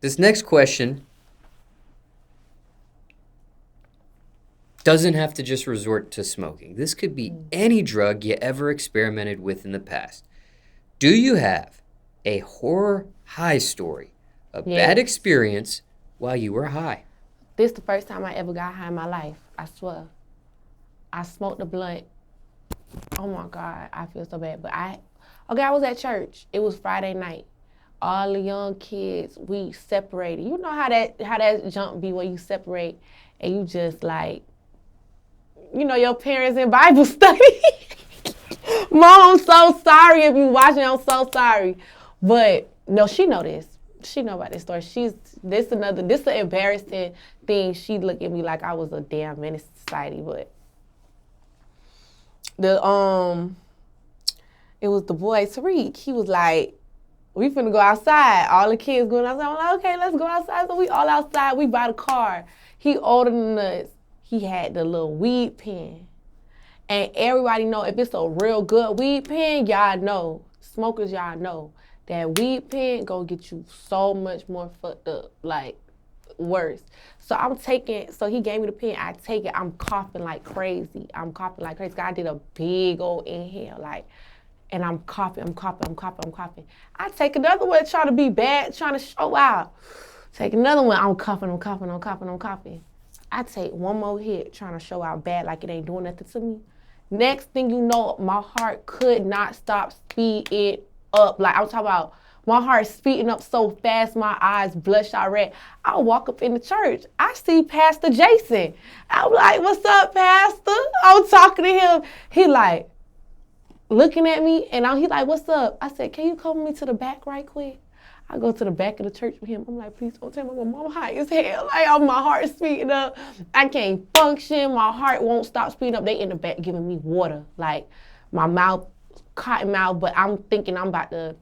This next question doesn't have to just resort to smoking. This could be any drug you ever experimented with in the past. Do you have a horror high story, a bad Yes. experience while you were high? This the first time I ever got high in my life. I swear. I smoked a blunt. Oh my God, I feel so bad. But I was at church. It was Friday night. All the young kids, we separated. You know how that jump be where you separate and you just like, your parents in Bible study. Mom, I'm so sorry if you watching. I'm so sorry. But no, she know this. She know about this story. This an embarrassing thing. She look at me like I was a damn menace to society. But it was the boy Tariq. He was like, we finna go outside. All the kids going outside. I'm like, okay, let's go outside. So we all outside. We buy the car. He older than us. He had the little weed pen. And everybody know if it's a real good weed pen, y'all know. Smokers, y'all know. That weed pen gonna get you so much more fucked up, like worse. So he gave me the pen, I take it, I'm coughing like crazy. I did a big old inhale, and I'm coughing. I take another one, trying to be bad, trying to show out. Take another one, I'm coughing. I take one more hit, trying to show out bad, like it ain't doing nothing to me. Next thing you know, my heart could not stop speeding up. Like, I'm talking about my heart speeding up so fast, my eyes bloodshot red. I walk up in the church. I see Pastor Jason. I'm like, what's up, Pastor? I'm talking to him. He like, looking at me, and he like, what's up? I said, can you come with me to the back right quick? I go to the back of the church with him. I'm like, please don't tell me I'm high as hell. Like, my heart speeding up. I can't function. My heart won't stop speeding up. They in the back giving me water. Like, my mouth, cotton mouth, but I'm thinking I'm about to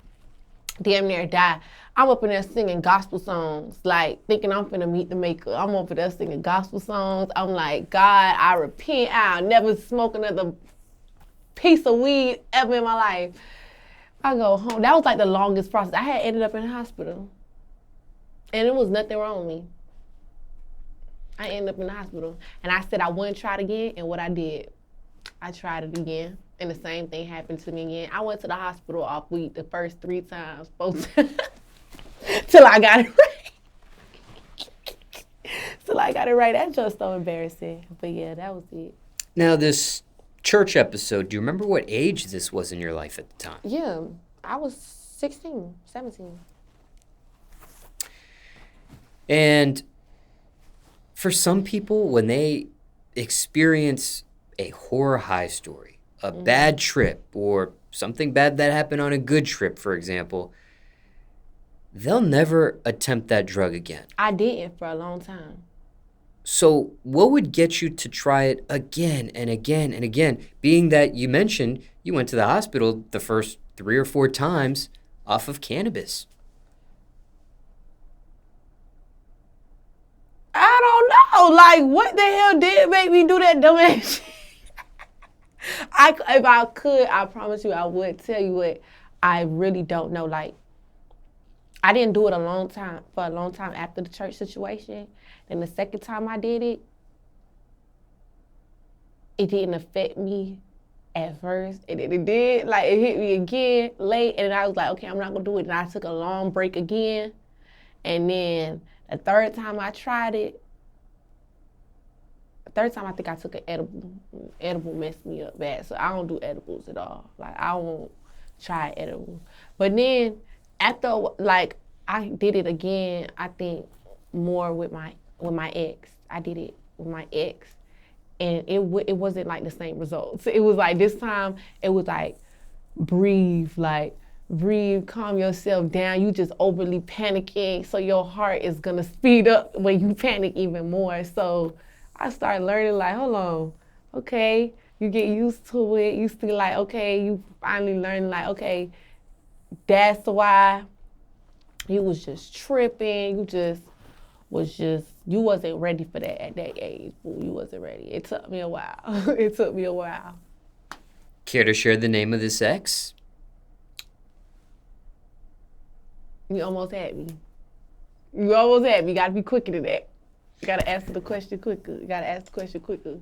damn near die. I'm up in there singing gospel songs, like, thinking I'm finna meet the maker. I'm up in there singing gospel songs. I'm like, God, I repent. I'll never smoke another piece of weed ever in my life. I go home. That was like the longest process. I had ended up in the hospital. And it was nothing wrong with me. I ended up in the hospital. And I said I wouldn't try it again. And what I did, I tried it again. And the same thing happened to me again. I went to the hospital off weed the first 3 times. Till I got it right. That's just so embarrassing. But yeah, that was it. Now, this church episode, do you remember what age this was in your life at the time? Yeah, I was 16, 17. And for some people, when they experience a horror high story, a bad trip, or something bad that happened on a good trip, for example, they'll never attempt that drug again. I didn't for a long time. So what would get you to try it again and again and again, being that you mentioned you went to the hospital the first 3 or 4 times off of cannabis? I don't know. Like, what the hell did make me do that dumb ass shit? If I could, I promise you I would tell you it. I really don't know. Like, I didn't do it for a long time after the church situation. Then the second time I did it, it didn't affect me at first. And then it did. Like, it hit me again late. And I was like, okay, I'm not going to do it. And I took a long break again. And then the third time I tried it, I think I took an edible. Edible messed me up bad. So I don't do edibles at all. Like, I won't try edible. But then after, like, I did it again, I think more with my ex. I did it with my ex, and it wasn't like the same results. It was like this time, it was like breathe, calm yourself down. You just overly panicking, so your heart is gonna speed up when you panic even more. So I started learning, like, hold on, okay, you get used to it. You see, like, okay, you finally learn, like, okay, that's why you was just tripping. You wasn't ready for that at that age. You wasn't ready. It took me a while. Care to share the name of this ex? You almost had me. You almost have. You got to be quicker than that. You got to answer the question quicker.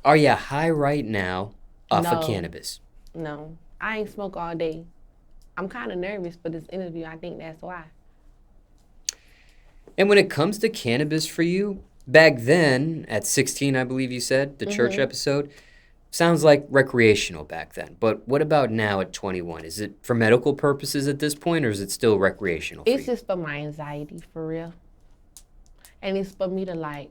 Are you high right now off No. of cannabis? No. I ain't smoke all day. I'm kind of nervous for this interview. I think that's why. And when it comes to cannabis for you, back then, at 16, I believe you said, the church episode, sounds like recreational back then. But what about now at 21? Is it for medical purposes at this point, or is it still recreational for you? It's just for my anxiety, for real. And it's for me to, like,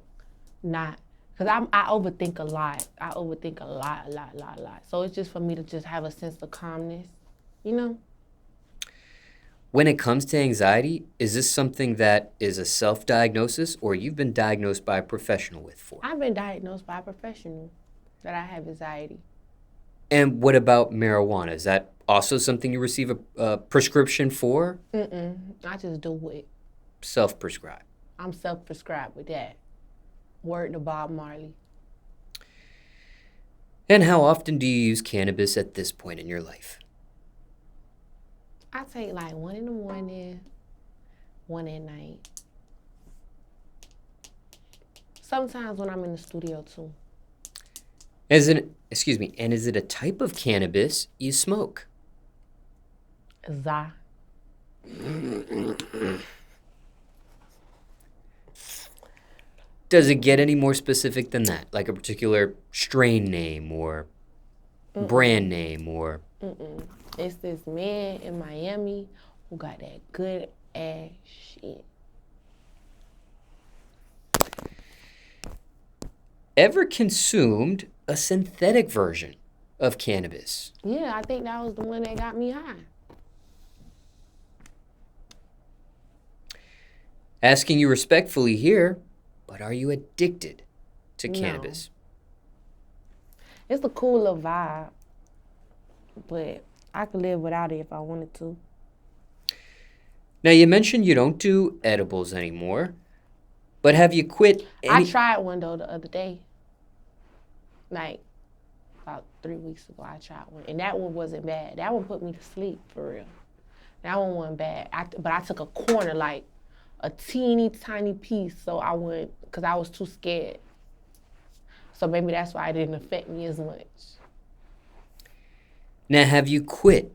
not, because I overthink a lot. A lot. So it's just for me to just have a sense of calmness, you know? When it comes to anxiety, is this something that is a self-diagnosis or you've been diagnosed by a professional with for? I've been diagnosed by a professional that I have anxiety. And what about marijuana? Is that also something you receive a prescription for? I just do it. Self-prescribed. I'm self-prescribed with that. Word to Bob Marley. And how often do you use cannabis at this point in your life? I take like 1 in the morning, 1 at night. Sometimes when I'm in the studio too. And is it a type of cannabis you smoke? Za. Does it get any more specific than that? Like a particular strain name or brand name or... It's this man in Miami who got that good ass shit. Ever consumed a synthetic version of cannabis? Yeah, I think that was the one that got me high. Asking you respectfully here, but are you addicted to cannabis? It's a cool little vibe, but I could live without it if I wanted to. Now, you mentioned you don't do edibles anymore, but have you quit I tried one, though, the other day. Like, about 3 weeks ago, I tried one. And that one wasn't bad. That one put me to sleep, for real. That one wasn't bad. But I took a corner, like, a teeny tiny piece, so I wouldn't, because I was too scared. So maybe that's why it didn't affect me as much. Now, have you quit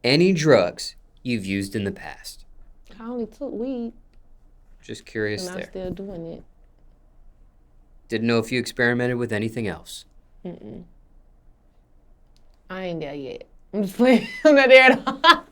any drugs you've used in the past? I only took weed. Just curious and there. I'm still doing it. Didn't know if you experimented with anything else. I ain't there yet. I'm just playing. I'm not there at all.